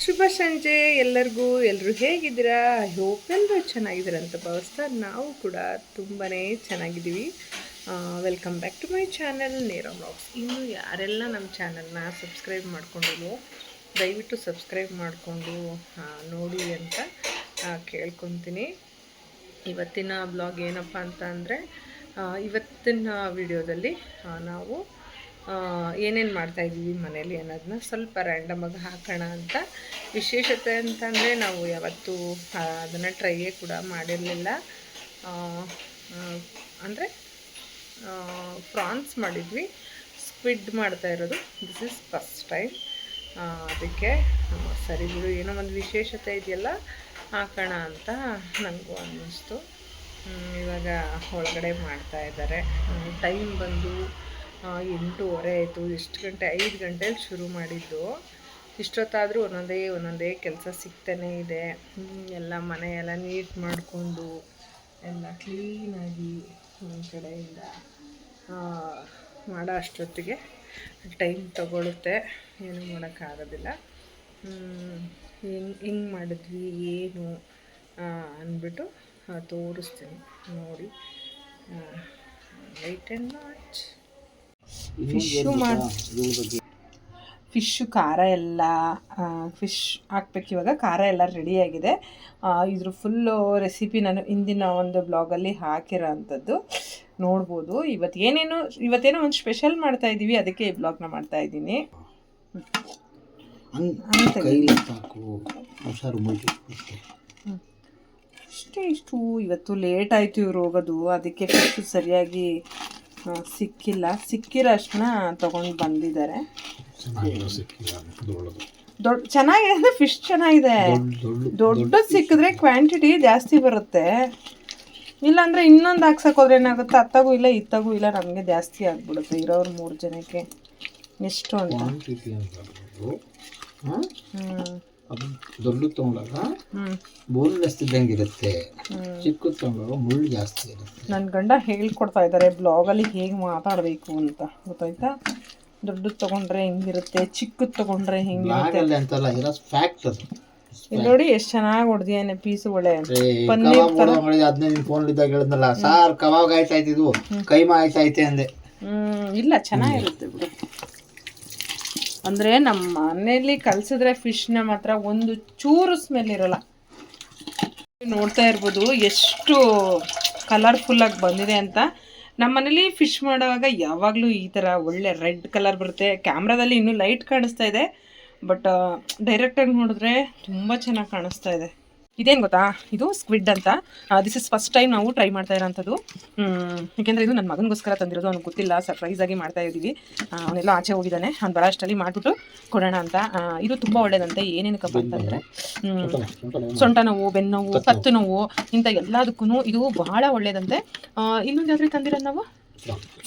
ಶುಭ ಸಂಜೆ ಎಲ್ಲರಿಗೂ. ಎಲ್ಲರೂ ಹೇಗಿದ್ದೀರಾ? ಐ ಹೋಪ್ ಎಲ್ಲರೂ ಚೆನ್ನಾಗಿದ್ದೀರ ಅಂತ ಭಾವಿಸ್ತಾ ನಾವು ಕೂಡ ತುಂಬಾ ಚೆನ್ನಾಗಿದ್ದೀವಿ. Welcome back to my channel Nera vlogs. ಇನ್ನು ಯಾರೆಲ್ಲ ನಮ್ಮ ಚಾನಲ್ನ ಸಬ್ಸ್ಕ್ರೈಬ್ ಮಾಡ್ಕೊಂಡಿಲ್ವೋ ದಯವಿಟ್ಟು ಸಬ್ಸ್ಕ್ರೈಬ್ ಮಾಡಿಕೊಂಡು ನೋಡಿ ಅಂತ ಕೇಳ್ಕೊತೀನಿ. ಇವತ್ತಿನ ಬ್ಲಾಗ್ ಏನಪ್ಪ ಅಂತ ಅಂದರೆ, ಇವತ್ತಿನ ವಿಡಿಯೋದಲ್ಲಿ ನಾವು ಏನೇನು ಮಾಡ್ತಾಯಿದ್ದೀವಿ ಮನೇಲಿ ಅನ್ನೋದನ್ನ ಸ್ವಲ್ಪ ರ್ಯಾಂಡಮಾಗಿ ಹಾಕೋಣ ಅಂತ. ವಿಶೇಷತೆ ಅಂತಂದರೆ ನಾವು ಯಾವತ್ತೂ ಅದನ್ನು ಟ್ರೈಯೇ ಕೂಡ ಮಾಡಿರಲಿಲ್ಲ. ಅಂದರೆ ಪ್ರಾನ್ಸ್ ಮಾಡಿದ್ವಿ, ಸ್ಕ್ವಿಡ್ ಮಾಡ್ತಾ ಇರೋದು ದಿಸ್ ಇಸ್ ಫಸ್ಟ್ ಟೈಮ್. ಅದಕ್ಕೆ ಸರಿ ಬಿಡು, ಏನೋ ಒಂದು ವಿಶೇಷತೆ ಇದೆಯಲ್ಲ ಹಾಕೋಣ ಅಂತ ನನಗೂ ಅನ್ನಿಸ್ತು. ಇವಾಗ ಒಳಗಡೆ ಮಾಡ್ತಾಯಿದ್ದಾರೆ. ಟೈಮ್ ಬಂದು 8:30 ಆಯಿತು. ಎಷ್ಟು ಗಂಟೆ? 5 ಗಂಟೆಲಿ ಶುರು ಮಾಡಿದ್ದು. ಇಷ್ಟೊತ್ತಾದರೂ ಒಂದೊಂದೇ ಕೆಲಸ ಸಿಗ್ತಾನೇ ಇದೆ. ಎಲ್ಲ ಮನೆಯೆಲ್ಲ ನೀಟ್ ಮಾಡಿಕೊಂಡು ಎಲ್ಲ ಕ್ಲೀನಾಗಿ ಒಂದು ಕಡೆಯಿಂದ ಮಾಡೋ ಅಷ್ಟೊತ್ತಿಗೆ ಟೈಮ್ ತಗೊಳುತ್ತೆ, ಏನೂ ಮಾಡೋಕ್ಕಾಗೋದಿಲ್ಲ. ಹಿಂಗೆ ಮಾಡಿದ್ವಿ ಏನು ಅಂದ್ಬಿಟ್ಟು ತೋರಿಸ್ತೀನಿ ನೋಡಿ. White and watch. ಫಿಶ್ಶು ಖಾರ ಎಲ್ಲ ಫಿಶ್ ಹಾಕ್ಬೇಕು. ಇವಾಗ ಖಾರ ಎಲ್ಲ ರೆಡಿಯಾಗಿದೆ. ಇದ್ರ ಫುಲ್ಲು ರೆಸಿಪಿ ನಾನು ಹಿಂದಿನ ಒಂದು ಬ್ಲಾಗಲ್ಲಿ ಹಾಕಿರೋ ಅಂಥದ್ದು ನೋಡ್ಬೋದು. ಇವತ್ತೇನೋ ಒಂದು ಸ್ಪೆಷಲ್ ಮಾಡ್ತಾಯಿದ್ದೀವಿ, ಅದಕ್ಕೆ ಈ ಬ್ಲಾಗ್ನ ಮಾಡ್ತಾಯಿದ್ದೀನಿ. ಇಷ್ಟು ಇವತ್ತು ಲೇಟ್ ಆಯಿತು ಇವ್ರು ಹೋಗೋದು, ಅದಕ್ಕೆ ಫಿಶ್ ಸರಿಯಾಗಿ ಸಿಕ್ಕಿರೋ ಅಷ್ಟನ್ನ ತೊಗೊಂಡು ಬಂದಿದ್ದಾರೆ. ಚೆನ್ನಾಗಿದೆ ಅಂದರೆ ಫಿಶ್ ಚೆನ್ನಾಗಿದೆ. ದೊಡ್ಡದು ಸಿಕ್ಕಿದ್ರೆ ಕ್ವಾಂಟಿಟಿ ಜಾಸ್ತಿ ಬರುತ್ತೆ. ಇಲ್ಲಾಂದರೆ ಇನ್ನೊಂದು ಹಾಕ್ಸೋಕೋದ್ರೆ ಏನಾಗುತ್ತೆ, ಅತ್ತಾಗೂ ಇಲ್ಲ ಇತ್ತಾಗೂ ಇಲ್ಲ, ನಮಗೆ ಜಾಸ್ತಿ ಆಗಿಬಿಡುತ್ತೆ ಇರೋರು 3 ಜನಕ್ಕೆ ಎಷ್ಟು ಅಂತ. ದೊಡ್ಡ ತೊಗೊಂಡಾಗ ಬೋನ್ಲೆಸ್ ಇದ್ದಂಗೆ ಇರುತ್ತೆ, ಚಿಕ್ಕ ತೊಗೊಂಡಾಗ ಮುಳ್ಳು ಜಾಸ್ತಿ ಇರುತ್ತೆ. ನನ್ನ ಗಂಡ ಹೇಳ್ಕೊಡ್ತಾ ಇದ್ದಾರೆ ಬ್ಲಾಗಲ್ಲಿ ಹೇಗೆ ಮಾತಾಡಬೇಕು ಅಂತ, ಗೊತ್ತಾಯ್ತಾ? ದೊಡ್ಡದು ತೊಗೊಂಡ್ರೆ ಹೆಂಗಿರುತ್ತೆ, ಚಿಕ್ಕದು ತೊಗೊಂಡ್ರೆ ಹೆಂಗಿರುತ್ತೆ ಅಂತಲ್ಲ, ಇರೋ ಫ್ಯಾಕ್ಟ್ ಅದು. ಇಲ್ಲಿ ನೋಡಿ ಎಷ್ಟು ಚೆನ್ನಾಗಿ ಹೊಡೆದಿಯಾನೆ ಪೀಸುಗಳೇ. ಹದಿನೈದು ಫೋನ್ ಇದ್ದಾಗ ಹೇಳಿದ್ನಲ್ಲ, ಸಾರ್ ಕವಾಗ್ ಆಯ್ತಾಯ್ತಿದ್ವು, ಕೈಮಾ ಆಯ್ತೈತೆ ಅಂದೆ. ಇಲ್ಲ ಚೆನ್ನಾಗಿರುತ್ತೆ ಬಿಡು. ಅಂದರೆ ನಮ್ಮ ಮನೆಯಲ್ಲಿ ಕಲಸಿದ್ರೆ ಫಿಶ್ನ ಮಾತ್ರ ಒಂದು ಚೂರು ಸ್ಮೆಲ್ ಇರೋಲ್ಲ. ನೋಡ್ತಾ ಇರ್ಬೋದು ಎಷ್ಟು ಕಲರ್ಫುಲ್ಲಾಗಿ ಬಂದಿದೆ ಅಂತ. ನಮ್ಮ ಮನೇಲಿ ಫಿಶ್ ಮಾಡುವಾಗ ಯಾವಾಗಲೂ ಈ ಥರ ಒಳ್ಳೆ ರೆಡ್ ಕಲರ್ ಬರುತ್ತೆ. ಕ್ಯಾಮ್ರಾದಲ್ಲಿ ಇನ್ನೂ ಲೈಟ್ ಕಾಣಿಸ್ತಾ ಇದೆ, ಬಟ್ ಡೈರೆಕ್ಟಾಗಿ ನೋಡಿದ್ರೆ ತುಂಬ ಚೆನ್ನಾಗಿ ಕಾಣಿಸ್ತಾ ಇದೆ. ಇದೇನು ಗೊತ್ತಾ, ಇದು ಸ್ಕ್ವಿಡ್ ಅಂತ. ದಿಸ್ ಇಸ್ ಫಸ್ಟ್ ಟೈಮ್ ನಾವು ಟ್ರೈ ಮಾಡ್ತಾ ಇರೋಂಥದ್ದು. ಏಕೆಂದರೆ ಇದು ನನ್ನ ಮಗನಿಗೋಸ್ಕರ ತಂದಿರೋದು, ಅವ್ನಿಗೆ ಗೊತ್ತಿಲ್ಲ, ಸರ್ಪ್ರೈಸಾಗಿ ಮಾಡ್ತಾ ಇದ್ದೀವಿ. ಅವನೆಲ್ಲ ಆಚೆ ಹೋಗಿದ್ದಾನೆ, ಅವ್ನು ಬರೋ ಅಷ್ಟರಲ್ಲಿ ಮಾಡಿಬಿಟ್ಟು ಕೊಡೋಣ ಅಂತ. ಇದು ತುಂಬ ಒಳ್ಳೇದಂತೆ. ಏನೇನಕ್ಕಪ್ಪ ಅಂತಂದರೆ ಸೊಂಟ ನೋವು, ಬೆನ್ನು ನೋವು, ಕತ್ತು ನೋವು, ಇಂಥ ಎಲ್ಲದಕ್ಕೂ ಇದು ಬಹಳ ಒಳ್ಳೇದಂತೆ. ಇನ್ನೊಂದು ಯಾವ್ದು ತಂದಿರೋದು ನಾವು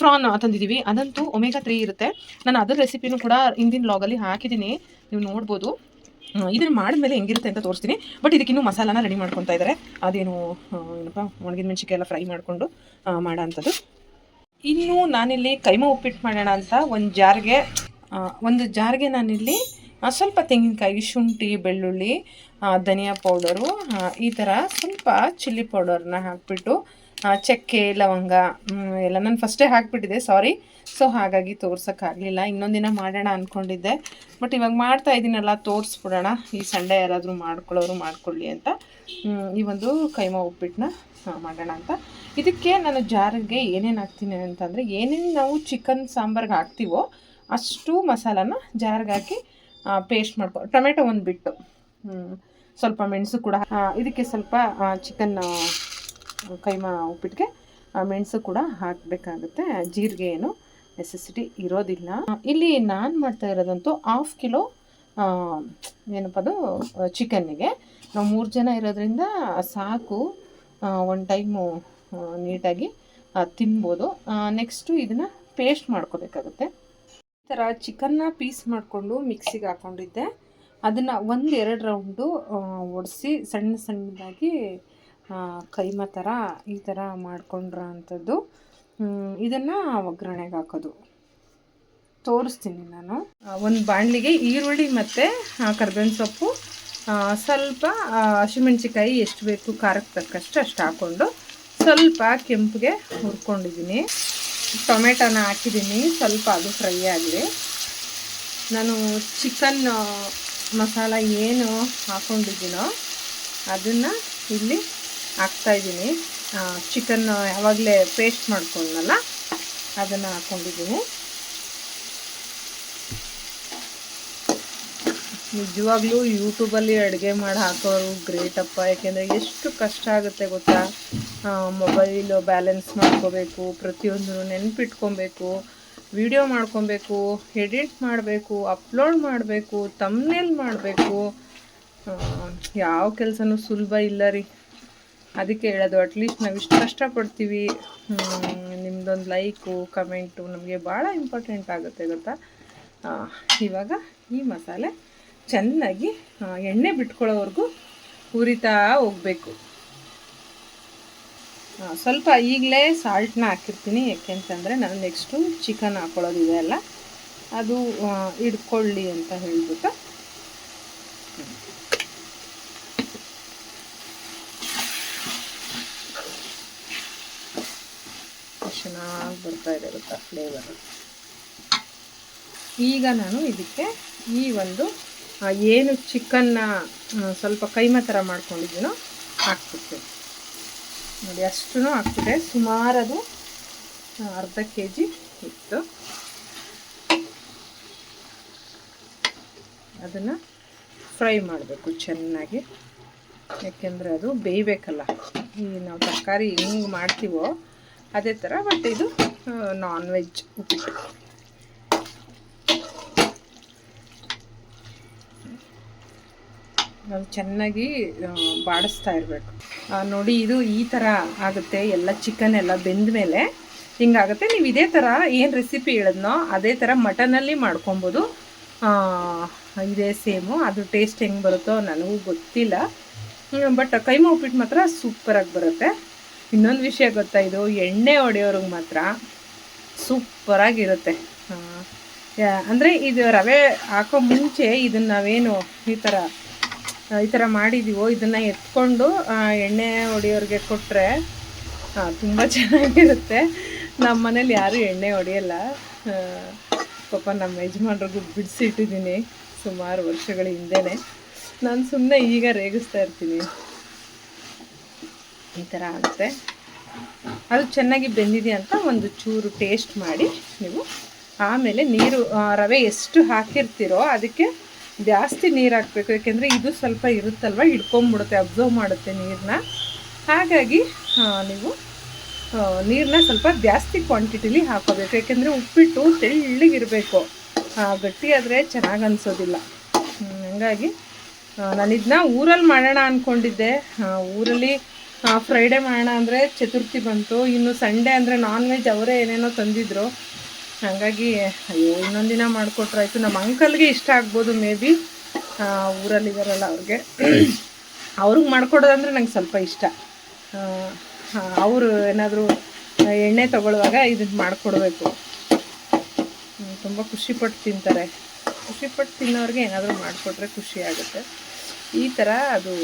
ಫ್ರಾನ್ ತಂದಿದ್ದೀವಿ. ಅದಂತೂ ಒಮೆಗಾ 3 ಇರುತ್ತೆ. ನಾನು ಅದರ ರೆಸಿಪಿನೂ ಕೂಡ ಹಿಂದಿನ ಬ್ಲಾಗಲ್ಲಿ ಹಾಕಿದ್ದೀನಿ, ನೀವು ನೋಡ್ಬೋದು. ಇದನ್ನು ಮಾಡಿದ್ಮೇಲೆ ಹೆಂಗಿರುತ್ತೆ ಅಂತ ತೋರಿಸ್ತೀನಿ. ಬಟ್ ಇದಕ್ಕಿನ್ನೂ ಮಸಾಲಾನ ರೆಡಿ ಮಾಡ್ಕೊತಾ ಇದ್ದಾರೆ. ಅದೇನು ಏನಪ್ಪ ಒಣಗಿದ ಮೆಣಸಿನ್ಕಾಯಿ ಎಲ್ಲ ಫ್ರೈ ಮಾಡಿಕೊಂಡು ಮಾಡೋ ಅಂಥದ್ದು. ಇನ್ನು ನಾನಿಲ್ಲಿ ಕೈಮಾ ಉಪ್ಪಿಟ್ಟು ಮಾಡೋಣ ಅಂತ ಒಂದು ಜಾರ್ಗೆ ನಾನಿಲ್ಲಿ ಸ್ವಲ್ಪ ತೆಂಗಿನಕಾಯಿ, ಶುಂಠಿ, ಬೆಳ್ಳುಳ್ಳಿ, ಧನಿಯಾ ಪೌಡರು, ಈ ಥರ ಸ್ವಲ್ಪ ಚಿಲ್ಲಿ ಪೌಡರ್ನ ಹಾಕಿಬಿಟ್ಟು, ಚಕ್ಕೆ, ಲವಂಗ ಎಲ್ಲ ನಾನು ಫಸ್ಟೇ ಹಾಕಿಬಿಟ್ಟಿದ್ದೆ, ಸಾರಿ. ಸೊ ಹಾಗಾಗಿ ತೋರ್ಸೋಕ್ಕಾಗಲಿಲ್ಲ. ಇನ್ನೊಂದಿನ ಮಾಡೋಣ ಅಂದ್ಕೊಂಡಿದ್ದೆ, ಬಟ್ ಇವಾಗ ಮಾಡ್ತಾ ಇದ್ದೀನಲ್ಲ, ತೋರಿಸ್ಬಿಡೋಣ. ಈ ಸಂಡೇ ಯಾರಾದರೂ ಮಾಡ್ಕೊಳ್ಳೋರು ಮಾಡ್ಕೊಳ್ಳಿ ಅಂತ ಈ ಒಂದು ಕೈಮಾ ಉಪ್ಪಿಟ್ಟನ್ನ ಮಾಡೋಣ ಅಂತ. ಇದಕ್ಕೆ ನಾನು ಜಾರಿಗೆ ಏನೇನು ಹಾಕ್ತೀನಿ ಅಂತಂದರೆ, ಏನೇನು ನಾವು ಚಿಕನ್ ಸಾಂಬಾರ್ಗೆ ಹಾಕ್ತೀವೋ ಅಷ್ಟು ಮಸಾಲಾನ ಜಾರ್ಗೆ ಹಾಕಿ ಪೇಸ್ಟ್ ಟೊಮೆಟೊ ಒಂದು ಬಿಟ್ಟು, ಸ್ವಲ್ಪ ಮೆಣಸು ಕೂಡ, ಇದಕ್ಕೆ ಸ್ವಲ್ಪ ಚಿಕನ್ ಕೈಮಾ ಉಪ್ಪಿಟ್ಟಿಗೆ ಮೆಣಸು ಕೂಡ ಹಾಕಬೇಕಾಗುತ್ತೆ. ಜೀರಿಗೆ ಏನು ನೆಸೆಸಿಟಿ ಇರೋದಿಲ್ಲ. ಇಲ್ಲಿ ನಾನು ಮಾಡ್ತಾ ಇರೋದಂತೂ 1/2 ಕಿಲೋ ಏನಪ್ಪ ಅದು ಚಿಕನ್ನಿಗೆ. ನಾವು 3 ಜನ ಇರೋದ್ರಿಂದ ಸಾಕು, ಒಂದು ಟೈಮು ನೀಟಾಗಿ ತಿನ್ಬೋದು. ನೆಕ್ಸ್ಟು ಇದನ್ನು ಪೇಸ್ಟ್ ಮಾಡ್ಕೋಬೇಕಾಗುತ್ತೆ. ಈ ಥರ ಚಿಕನ್ನ ಪೀಸ್ ಮಾಡಿಕೊಂಡು ಮಿಕ್ಸಿಗೆ ಹಾಕ್ಕೊಂಡಿದ್ದೆ. ಅದನ್ನು 1-2 ರೌಂಡು ಒಡಿಸಿ ಸಣ್ಣದಾಗಿ ಕೈಮಾ ಥರ ಈ ಥರ ಮಾಡ್ಕೊಂಡ್ರ ಅಂಥದ್ದು. ಇದನ್ನು ಒಗ್ಗರಣೆಗೆ ಹಾಕೋದು. ತೋರಿಸ್ತೀನಿ ನಾನು. ಒಂದು ಬಾಣಲಿಗೆ ಈರುಳ್ಳಿ ಮತ್ತು ಕರ್ಬೇವಿನ ಸೊಪ್ಪು, ಸ್ವಲ್ಪ ಹಸಿಮೆಣ್ಸಿಕಾಯಿ ಎಷ್ಟು ಬೇಕು ಖಾರಕ್ಕೆ ತಕ್ಕಷ್ಟು ಅಷ್ಟು ಹಾಕ್ಕೊಂಡು ಸ್ವಲ್ಪ ಕೆಂಪಿಗೆ ಹುರ್ಕೊಂಡಿದ್ದೀನಿ. ಟೊಮೆಟೊನ ಹಾಕಿದ್ದೀನಿ, ಸ್ವಲ್ಪ ಅದು ಫ್ರೈ ಆಗಲಿ. ನಾನು ಚಿಕನ್ ಮಸಾಲ ಏನು ಹಾಕ್ಕೊಂಡಿದ್ದೀನೋ ಅದನ್ನು ಇಲ್ಲಿ ಹಾಕ್ತಾಯಿದ್ದೀನಿ. ಚಿಕನ್ ಯಾವಾಗಲೇ ಪೇಸ್ಟ್ ಮಾಡ್ಕೊಂಡಲ್ಲ ಅದನ್ನು ಹಾಕ್ಕೊಂಡಿದ್ದೀನಿ. ನಿಜವಾಗ್ಲೂ ಯೂಟ್ಯೂಬಲ್ಲಿ ಅಡುಗೆ ಮಾಡಿ ಹಾಕೋರು ಗ್ರೇಟಪ್ಪ. ಯಾಕೆಂದರೆ ಎಷ್ಟು ಕಷ್ಟ ಆಗುತ್ತೆ ಗೊತ್ತಾ. ಮೊಬೈಲು ಬ್ಯಾಲೆನ್ಸ್ ಮಾಡ್ಕೋಬೇಕು, ಪ್ರತಿಯೊಂದು ನೆನಪಿಟ್ಕೊಬೇಕು, ವಿಡಿಯೋ ಮಾಡ್ಕೊಬೇಕು, ಎಡಿಟ್ ಮಾಡಬೇಕು, ಅಪ್ಲೋಡ್ ಮಾಡಬೇಕು, ತಮ್ನೇಲ್ ಮಾಡಬೇಕು. ಯಾವ ಕೆಲಸನೂ ಸುಲಭ ಇಲ್ಲ ರೀ. ಅದಕ್ಕೆ ಹೇಳೋದು, ಅಟ್ಲೀಸ್ಟ್ ನಾವು ಇಷ್ಟು ಕಷ್ಟಪಡ್ತೀವಿ, ನಿಮ್ಮದೊಂದು ಲೈಕು ಕಮೆಂಟು ನಮಗೆ ಭಾಳ ಇಂಪಾರ್ಟೆಂಟ್ ಆಗುತ್ತೆ ಗೊತ್ತಾ. ಇವಾಗ ಈ ಮಸಾಲೆ ಚೆನ್ನಾಗಿ ಎಣ್ಣೆ ಬಿಟ್ಕೊಳ್ಳೋವರೆಗೂ ಹುರಿತಾ ಹೋಗಬೇಕು. ಸ್ವಲ್ಪ ಈಗಲೇ ಸಾಲ್ಟನ್ನ ಹಾಕಿರ್ತೀನಿ, ಯಾಕೆಂತಂದರೆ ನಾನು ನೆಕ್ಸ್ಟು ಚಿಕನ್ ಹಾಕ್ಕೊಳ್ಳೋದಿದೆ ಅಲ್ಲ, ಅದು ಹಿಡ್ಕೊಳ್ಳಿ ಅಂತ ಹೇಳ್ಬಿಟ್ಟು. ಚೆನ್ನಾಗಿ ಬರ್ತಾಯಿದೆ ಗೊತ್ತಾ ಫ್ಲೇವರು. ಈಗ ನಾನು ಇದಕ್ಕೆ ಈ ಒಂದು ಏನು ಚಿಕನ್ನ ಸ್ವಲ್ಪ ಕೈಮಾ ಥರ ಮಾಡ್ಕೊಂಡಿದ್ದೀನೋ ಹಾಕ್ಬಿಡ್ತೀನಿ ನೋಡಿ. ಅಷ್ಟೂ ಹಾಕ್ಬಿಟ್ಟೆ. ಸುಮಾರು ಅದು ಅರ್ಧ kg ಇತ್ತು. ಅದನ್ನು ಫ್ರೈ ಮಾಡಬೇಕು ಚೆನ್ನಾಗಿ, ಯಾಕೆಂದರೆ ಅದು ಬೇಯಬೇಕಲ್ಲ. ಈ ನಾವು ತರಕಾರಿ ಹೆಂಗೆ ಮಾಡ್ತೀವೋ ಅದೇ ಥರ, ಬಟ್ ಇದು ನಾನ್ ವೆಜ್ ಉಪ್ಪಿಟ್ಟು. ಅದು ಚೆನ್ನಾಗಿ ಬಾಡಿಸ್ತಾ ಇರಬೇಕು ನೋಡಿ. ಇದು ಈ ಥರ ಆಗುತ್ತೆ ಎಲ್ಲ. ಚಿಕನ್ ಎಲ್ಲ ಬೆಂದ ಮೇಲೆ ಹಿಂಗಾಗುತ್ತೆ. ನೀವು ಇದೇ ಥರ ಏನು ರೆಸಿಪಿ ಹೇಳಿದ್ನೋ ಅದೇ ಥರ ಮಟನಲ್ಲಿ ಮಾಡ್ಕೊಬೋದು. ಇದೇ ಸೇಮು. ಅದು ಟೇಸ್ಟ್ ಹೆಂಗೆ ಬರುತ್ತೋ ನನಗೂ ಗೊತ್ತಿಲ್ಲ, ಬಟ್ ಕೈಮಾ ಉಪ್ಪಿಟ್ಟು ಮಾತ್ರ ಸೂಪರಾಗಿ ಬರುತ್ತೆ. ಇನ್ನೊಂದು ವಿಷಯ ಗೊತ್ತಾ, ಇದು ಎಣ್ಣೆ ಹೊಡೆಯೋರಿಗೆ ಮಾತ್ರ ಸೂಪರಾಗಿರುತ್ತೆ. ಅಂದರೆ ಇದು ರವೆ ಹಾಕೋ ಮುಂಚೆ ಇದನ್ನು ನಾವೇನು ಈ ಥರ ಮಾಡಿದ್ದೀವೋ ಇದನ್ನು ಎತ್ಕೊಂಡು ಎಣ್ಣೆ ಹೊಡೆಯೋರಿಗೆ ಕೊಟ್ಟರೆ ತುಂಬ ಚೆನ್ನಾಗಿರುತ್ತೆ. ನಮ್ಮ ಮನೇಲಿ ಯಾರೂ ಎಣ್ಣೆ ಹೊಡೆಯಲ್ಲ. ಪಾಪ ನಮ್ಮ ಯಜಮಾನ್ರಿಗೂ ಬಿಡಿಸಿಟ್ಟಿದ್ದೀನಿ ಸುಮಾರು ವರ್ಷಗಳ ಹಿಂದೆಯೇ. ನಾನು ಸುಮ್ಮನೆ ಈಗ ರೇಗಿಸ್ತಾ ಇರ್ತೀನಿ. ಈ ಥರ ಆಗುತ್ತೆ. ಅದು ಚೆನ್ನಾಗಿ ಬೆಂದಿದೆ ಅಂತ ಒಂದು ಚೂರು ಟೇಸ್ಟ್ ಮಾಡಿ ನೀವು ಆಮೇಲೆ ನೀರು, ರವೆ ಎಷ್ಟು ಹಾಕಿರ್ತೀರೋ ಅದಕ್ಕೆ ಜಾಸ್ತಿ ನೀರು ಹಾಕಬೇಕು. ಯಾಕೆಂದರೆ ಇದು ಸ್ವಲ್ಪ ಇರುತ್ತಲ್ವ, ಹಿಡ್ಕೊಂಬಿಡುತ್ತೆ, ಅಬ್ಸರ್ವ್ ಮಾಡುತ್ತೆ ನೀರನ್ನ. ಹಾಗಾಗಿ ನೀವು ನೀರನ್ನ ಸ್ವಲ್ಪ ಜಾಸ್ತಿ ಕ್ವಾಂಟಿಟಿಲಿ ಹಾಕೋಬೇಕು. ಯಾಕೆಂದರೆ ಉಪ್ಪಿಟ್ಟು ತೆಳ್ಳಗಿರಬೇಕು, ಗಟ್ಟಿಯಾದರೆ ಚೆನ್ನಾಗಿ ಅನಿಸೋದಿಲ್ಲ. ಹಂಗಾಗಿ ನಾನು ಇದನ್ನ ಊರಲ್ಲಿ ಮಾಡೋಣ ಅಂದ್ಕೊಂಡಿದ್ದೆ. ಊರಲ್ಲಿ ಫ್ರೈಡೇ ಮಾಡೋಣ ಅಂದರೆ ಚತುರ್ಥಿ ಬಂತು, ಇನ್ನು ಸಂಡೇ ಅಂದರೆ ನಾನ್ ವೆಜ್ ಅವರೇ ಏನೇನೋ ತಂದಿದ್ರು. ಹಾಗಾಗಿ ಅಯ್ಯೋ ಇನ್ನೊಂದಿನ ಮಾಡಿಕೊಟ್ರಾಯ್ತು. ನಮ್ಮ ಅಂಕಲ್ಗೆ ಇಷ್ಟ ಆಗ್ಬೋದು ಮೇ ಬಿ, ಊರಲ್ಲಿದ್ದಾರಲ್ಲ ಅವ್ರಿಗೆ ಮಾಡಿಕೊಡೋದಂದ್ರೆ ನಂಗೆ ಸ್ವಲ್ಪ ಇಷ್ಟ. ಅವರು ಏನಾದರೂ ಎಣ್ಣೆ ತೊಗೊಳ್ಳುವಾಗ ಇದನ್ನು ಮಾಡಿಕೊಡ್ಬೇಕು. ತುಂಬ ಖುಷಿಪಟ್ಟು ತಿಂತಾರೆ. ಖುಷಿಪಟ್ಟು ತಿನ್ನೋರಿಗೆ ಏನಾದರೂ ಮಾಡಿಕೊಟ್ರೆ ಖುಷಿ ಆಗುತ್ತೆ. ಈ ಥರ ಅದು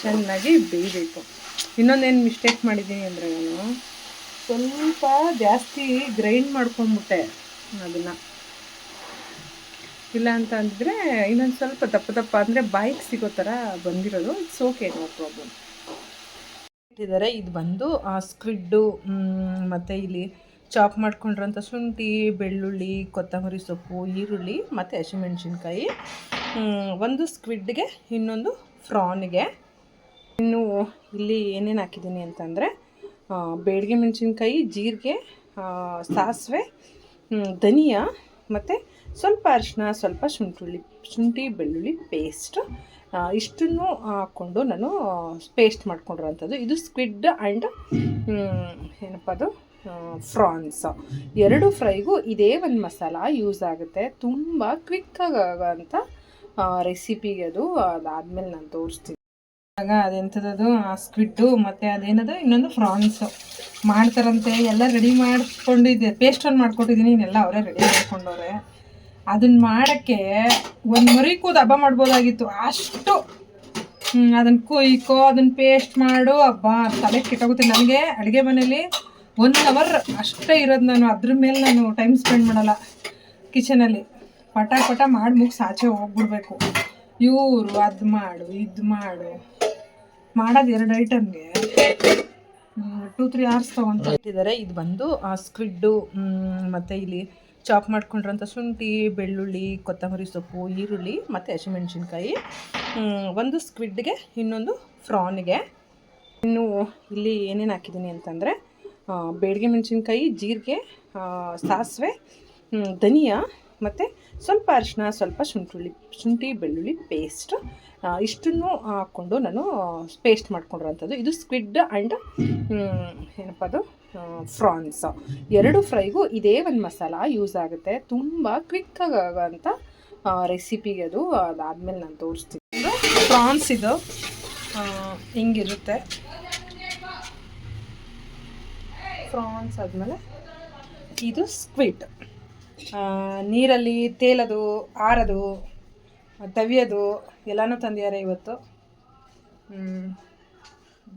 ಚೆನ್ನಾಗಿ ಬೇಯಬೇಕು. ಇನ್ನೊಂದೇನು ಮಿಸ್ಟೇಕ್ ಮಾಡಿದ್ದೀನಿ ಅಂದರೆ, ನಾನು ಸ್ವಲ್ಪ ಜಾಸ್ತಿ ಗ್ರೈಂಡ್ ಮಾಡ್ಕೊಂಬಿಟ್ಟೆ ಅದನ್ನು. ಇಲ್ಲ ಅಂತ ಅಂದಿದ್ರೆ ಇನ್ನೊಂದು ಸ್ವಲ್ಪ ದಪ್ಪ ಅಂದರೆ ಬಾಯಿಗೆ ಸಿಗೋ ಥರ ಬಂದಿರೋದು. It's okay, no problem. ಇಟ್ಟಿದ್ದಾರೆ. ಇದು ಬಂದು ಸ್ಕ್ವಿಡ್ಡು ಮತ್ತು ಇಲ್ಲಿ ಚಾಪ್ ಮಾಡ್ಕೊಂಡಿರೋಂಥ ಶುಂಠಿ, ಬೆಳ್ಳುಳ್ಳಿ, ಕೊತ್ತಂಬರಿ ಸೊಪ್ಪು, ಈರುಳ್ಳಿ ಮತ್ತು ಹಸಿಮೆಣ್ಸಿನ್ಕಾಯಿ. ಒಂದು ಸ್ಕ್ವಿಡ್ಗೆ, ಇನ್ನೊಂದು ಫ್ರಾನ್ಗೆ. ಇನ್ನು ಇಲ್ಲಿ ಏನೇನು ಹಾಕಿದ್ದೀನಿ ಅಂತಂದರೆ, ಬೇಡಿಗೆ ಮೆಣಸಿನ್ಕಾಯಿ, ಜೀರಿಗೆ, ಸಾಸಿವೆ, ಧನಿಯಾ ಮತ್ತು ಸ್ವಲ್ಪ ಅರಿಶಿನ, ಸ್ವಲ್ಪ ಶುಂಠಿ ಬೆಳ್ಳುಳ್ಳಿ ಪೇಸ್ಟ್, ಇಷ್ಟನ್ನು ಹಾಕ್ಕೊಂಡು ನಾನು ಪೇಸ್ಟ್ ಮಾಡ್ಕೊಂಡಿರೋಂಥದ್ದು. ಇದು ಸ್ಕ್ವಿಡ್ ಆ್ಯಂಡ್ ಏನಪ್ಪ ಅದು ಫ್ರಾನ್ಸ್ ಎರಡು ಫ್ರೈಗೂ ಇದೇ ಒಂದು ಮಸಾಲ ಯೂಸ್ ಆಗುತ್ತೆ. ತುಂಬ ಕ್ವಿಕ್ಕಾಗಿ ಆಗೋಂಥ ರೆಸಿಪಿಗೆ ಅದು. ಅದಾದಮೇಲೆ ನಾನು ತೋರಿಸ್ತೀನಿ. ಆಗ ಅದೆಂಥದ್ದು ಸ್ಕ್ವಿಡ್ಡು ಮತ್ತು ಅದೇನದು ಇನ್ನೊಂದು ಫ್ರಾನ್ಸು. ಮಾಡ್ತಾರಂತೆ. ಎಲ್ಲ ರೆಡಿ ಮಾಡ್ಕೊಂಡಿದ್ದೆ, ಪೇಸ್ಟ್ ಒಂದು ಮಾಡ್ಕೊಟ್ಟಿದ್ದೀನಿ, ಇನ್ನೆಲ್ಲ ಅವರೇ ರೆಡಿ ಮಾಡ್ಕೊಂಡವ್ರೆ. ಅದನ್ನ ಮಾಡೋಕ್ಕೆ ಒಂದು ಮರಿ ಕೂದು ಹಬ್ಬ ಮಾಡ್ಬೋದಾಗಿತ್ತು ಅಷ್ಟು. ಅದನ್ನು ಕೊಯ್ಕೋ, ಅದನ್ನು ಪೇಸ್ಟ್ ಮಾಡು, ಹಬ್ಬ ತಲೆ ಕೆಟ್ಟೋಗುತ್ತೆ. ನನಗೆ ಅಡುಗೆ ಮನೇಲಿ 1 ಅವರ್ ಅಷ್ಟೇ ಇರೋದು. ನಾನು ಅದ್ರ ಮೇಲೆ ನಾನು ಟೈಮ್ ಸ್ಪೆಂಡ್ ಮಾಡಲ್ಲ ಕಿಚನಲ್ಲಿ. ಪಟ ಮಾಡಿ ಮುಗಿಸಿ ಆಚೆ ಹೋಗ್ಬಿಡ್ಬೇಕು. ಇವರು ಅದು ಮಾಡು ಇದು ಮಾಡು ಮಾಡೋದು 2 ಐಟಮ್ಗೆ 2-3 hours ತೊಗೊತಿದ್ದಾರೆ. ಇದು ಬಂದು ಸ್ಕ್ವಿಡ್ಡು, ಮತ್ತು ಇಲ್ಲಿ ಚಾಪ್ ಮಾಡ್ಕೊಂಡಿರೋಂಥ ಶುಂಠಿ, ಬೆಳ್ಳುಳ್ಳಿ, ಕೊತ್ತಂಬರಿ ಸೊಪ್ಪು, ಈರುಳ್ಳಿ ಮತ್ತು ಹಸಿಮೆಣ್ಸಿನ್ಕಾಯಿ. ಒಂದು ಸ್ಕ್ವಿಡ್ಗೆ, ಇನ್ನೊಂದು ಫ್ರಾನ್ಗೆ. ಇನ್ನು ಇಲ್ಲಿ ಏನೇನು ಹಾಕಿದ್ದೀನಿ ಅಂತಂದರೆ ಬೇಡಿಗೆ ಮೆಣಸಿನ್ಕಾಯಿ, ಜೀರಿಗೆ, ಸಾಸಿವೆ, ಧನಿಯಾ ಮತ್ತು ಸ್ವಲ್ಪ ಅರಿಶಿನ, ಸ್ವಲ್ಪ ಶುಂಠಿ ಬೆಳ್ಳುಳ್ಳಿ ಪೇಸ್ಟ್, ಇಷ್ಟನ್ನು ಹಾಕ್ಕೊಂಡು ನಾನು ಪೇಸ್ಟ್ ಮಾಡ್ಕೊಂಡಿರೋಂಥದ್ದು. ಇದು ಸ್ಕ್ವಿಡ್ ಆ್ಯಂಡ್ ಏನಪ್ಪ ಅದು ಫ್ರಾನ್ಸ್ 2 ಫ್ರೈಗೂ ಇದೇ ಒಂದು ಮಸಾಲ ಯೂಸ್ ಆಗುತ್ತೆ. ತುಂಬ ಕ್ವಿಕ್ಕಾಗಿ ಆಗೋಂಥ ರೆಸಿಪಿಗೆ ಅದು. ಅದಾದಮೇಲೆ ನಾನು ತೋರಿಸ್ತೀನಿ. ಫ್ರಾನ್ಸ್ ಇದು ಹಿಂಗಿರುತ್ತೆ. ಫ್ರಾನ್ಸ್ ಆದಮೇಲೆ ಇದು ಸ್ಕ್ವಿಡ್. ನೀರಲ್ಲಿ ತೇಲೋದು, ಆರೋದು, ತವಿಯೋದು ಎಲ್ಲನೂ ತಂದಿದ್ದಾರೆ ಇವತ್ತು.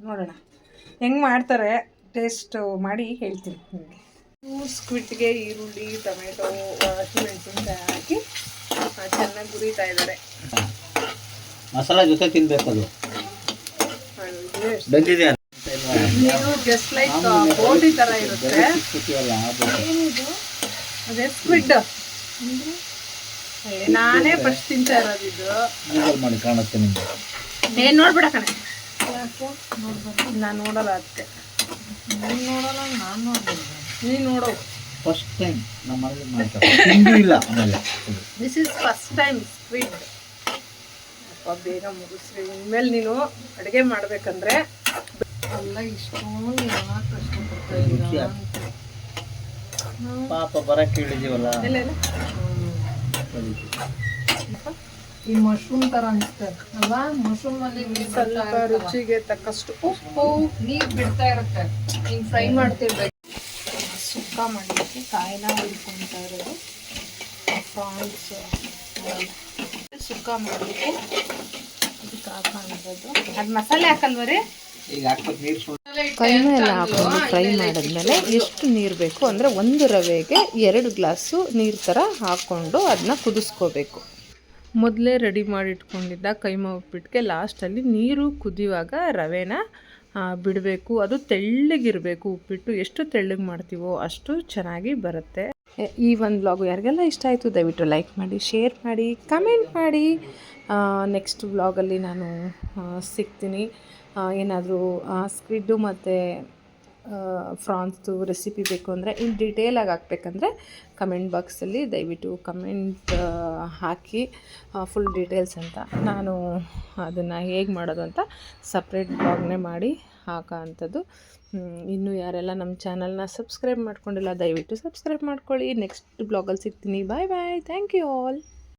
ನೋಡೋಣ ಹೆಂಗೆ ಮಾಡ್ತಾರೆ, ಟೇಸ್ಟ್ ಮಾಡಿ ಹೇಳ್ತೀನಿ ನಿಮಗೆ. ಸ್ಕ್ವಿಡ್ಗೆ ಈರುಳ್ಳಿ, ಟೊಮೆಟೊ, ಹಸಿಮೆಣಸಿನ್ಕಾಯಿ ಹಾಕಿ ಚೆನ್ನಾಗಿ ಹುರಿತಾ ಇದ್ದಾರೆ. ಮಸಾಲ ಜೊತೆ ತಿನ್ಬೇಕದು. ನೀವು ಜಸ್ಟ್ ಲೈಕ್ ಬೋಟಿ ಥರ ಇರುತ್ತೆ. ಅದೇ ಸ್ಕ್ವಿಡ್ ನಾನೇ ಫಸ್ಟ್ ತಿಂತಾ ಇರೋದು. ಇದು ಮಾಡಿ ಕಾಣುತ್ತೆ ನಿಮಗೆ. ಏನು ನೋಡ್ಬೇಡ ಕಣೆ, ನಾನು ನೋಡಲ್ಲ. ಅದಕ್ಕೆ ನೀನು ನೋಡಲ್ಲ, ನಾನು ನೋಡ್ಬೋದು. ನೀನು ನೋಡೋ ಫಸ್ಟ್ ಟೈಮ್ ನಮ್ಮ ಮನೇಲಿ ಮಾಡ್ತಾರೆ. ಇಲ್ಲ ಆಮೇಲೆ this is first time squid. ಅಪ್ಪ ಬೇಗ ಮುಗಿಸ್ರಿ. ಇನ್ಮೇಲೆ ನೀನು ಅಡುಗೆ ಮಾಡ್ಬೇಕಂದ್ರೆ ಎಲ್ಲ ಇಷ್ಟೊಂದು ಕಷ್ಟಪಡ್ತಾ ಇದ್ದೀರಾ. ಪಾಪ ಬರಕ್ಕೆ ಹೇಳಿದೀವಲ್ಲ. ಈ ಮಶ್ರೂಮ್ ಥರ ಅನಿಸ್ತದೆ ಅಲ್ವಾ? ಮಶ್ರೂಮಲ್ಲಿ ಸ್ವಲ್ಪ ರುಚಿಗೆ ತಕ್ಕಷ್ಟು ಉಪ್ಪು, ನೀರು ಬಿಡ್ತಾ ಇರುತ್ತೆ. ಹಿಂಗೆ ಫ್ರೈ ಮಾಡ್ತಿರ್ಬೇಕು. ಸುಕ್ಕ ಮಾಡಲಿಕ್ಕೆ ಕಾಯಿನ ಹುರ್ಕೊಳ್ತಾ ಇರೋದು ಫ್ರಾನ್ಸ್. ಸುಕ್ಕ ಮಾಡಲಿಕ್ಕೆ ಅದಕ್ಕೆ ಹಾಕೋದು. ಅದು ಮಸಾಲೆ ಹಾಕಲ್ವರಿ? ಈಗ ಹಾಕ್ಬೇಕು ನೀರು. ಕೈಮೆ ಎಲ್ಲ ಹಾಕೊಂಡು ಫ್ರೈ ಮಾಡಿದ್ಮೇಲೆ ಎಷ್ಟು ನೀರು ಬೇಕು ಅಂದರೆ 1 ರವೆಗೆ 2 ಗ್ಲಾಸು ನೀರು ಥರ ಹಾಕ್ಕೊಂಡು ಅದನ್ನ ಕುದಿಸ್ಕೋಬೇಕು. ಮೊದಲೇ ರೆಡಿ ಮಾಡಿಟ್ಕೊಂಡಿದ್ದ ಕೈಮಾ ಉಪ್ಪಿಟ್ಟಿಗೆ ಲಾಸ್ಟಲ್ಲಿ ನೀರು ಕುದಿಯುವಾಗ ರವೆನ ಬಿಡಬೇಕು. ಅದು ತೆಳ್ಳಗಿರಬೇಕು. ಉಪ್ಪಿಟ್ಟು ಎಷ್ಟು ತೆಳ್ಳಗೆ ಮಾಡ್ತೀವೋ ಅಷ್ಟು ಚೆನ್ನಾಗಿ ಬರುತ್ತೆ. ಈ ಒಂದು ವ್ಲಾಗು ಯಾರಿಗೆಲ್ಲ ಇಷ್ಟ ಆಯಿತು ದಯವಿಟ್ಟು ಲೈಕ್ ಮಾಡಿ, ಶೇರ್ ಮಾಡಿ, ಕಮೆಂಟ್ ಮಾಡಿ. ನೆಕ್ಸ್ಟ್ ವ್ಲಾಗಲ್ಲಿ ನಾನು ಸಿಗ್ತೀನಿ. ಏನಾದರೂ ಸ್ಕ್ವಿಡ್ಡು ಮತ್ತು ಫ್ರಾನ್ಸ್ದು ರೆಸಿಪಿ ಬೇಕು ಅಂದರೆ ಇನ್ನು ಡೀಟೇಲಾಗಿ ಹಾಕ್ಬೇಕಂದ್ರೆ ಕಮೆಂಟ್ ಬಾಕ್ಸಲ್ಲಿ ದಯವಿಟ್ಟು ಕಮೆಂಟ್ ಹಾಕಿ ಫುಲ್ ಡೀಟೇಲ್ಸ್ ಅಂತ. ನಾನು ಅದನ್ನು ಹೇಗೆ ಮಾಡೋದು ಅಂತ ಸಪ್ರೇಟ್ ಬ್ಲಾಗ್ನೇ ಮಾಡಿ ಹಾಕೋ ಅಂಥದ್ದು. ಇನ್ನೂ ಯಾರೆಲ್ಲ ನಮ್ಮ ಚಾನಲ್ನ ಸಬ್ಸ್ಕ್ರೈಬ್ ಮಾಡ್ಕೊಂಡಿಲ್ಲ ದಯವಿಟ್ಟು ಸಬ್ಸ್ಕ್ರೈಬ್ ಮಾಡ್ಕೊಳ್ಳಿ. ನೆಕ್ಸ್ಟ್ ಬ್ಲಾಗಲ್ಲಿ ಸಿಗ್ತೀನಿ. Bye bye. Thank you all.